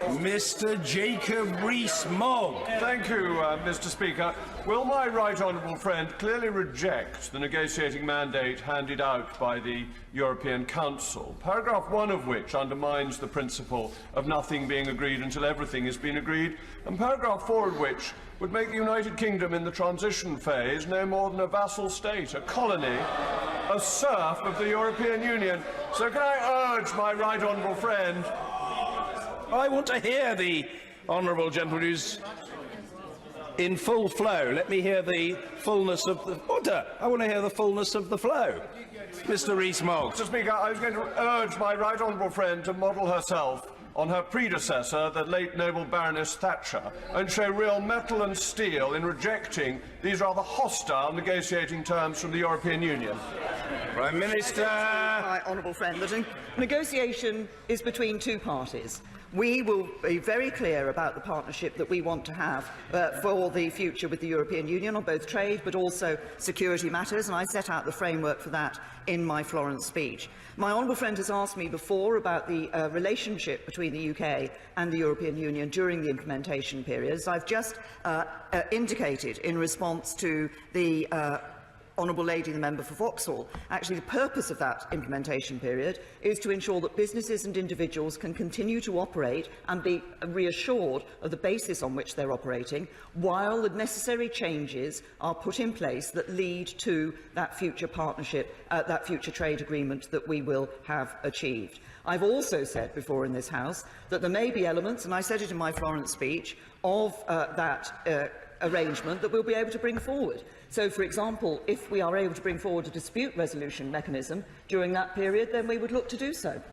Mr. Jacob Rees Mogg. Thank you, Mr. Speaker. Will my right honourable friend clearly reject the negotiating mandate handed out by the European Council, paragraph 1 of which undermines the principle of nothing being agreed until everything has been agreed, and paragraph 4 of which would make the United Kingdom in the transition phase no more than a vassal state, a colony, a serf of the European Union. So can I urge my right honourable friend... I want to hear the honourable gentleman who's in full flow. Let me hear the fullness of the order. I want to hear the fullness of the flow. Mr. Rees Mogg. Mr. Speaker, I was going to urge my right honourable friend to model herself on her predecessor, the late noble Baroness Thatcher, and show real mettle and steel in rejecting these rather hostile negotiating terms from the European Union. Prime Minister. My honourable friend, that negotiation is between two parties. We will be very clear about the partnership that we want to have for the future with the European Union on both trade but also security matters, and I set out the framework for that in my Florence speech. My honourable friend has asked me before about the relationship between the UK and the European Union during the implementation periods. I've just indicated in response to the Honourable Lady, the member for Vauxhall. Actually, the purpose of that implementation period is to ensure that businesses and individuals can continue to operate and be reassured of the basis on which they're operating, while the necessary changes are put in place that lead to that future partnership, that future trade agreement that we will have achieved. I've also said before in this House that there may be elements, and I said it in my Florence speech, of that arrangement that we'll be able to bring forward. So, for example, if we are able to bring forward a dispute resolution mechanism during that period, then we would look to do so.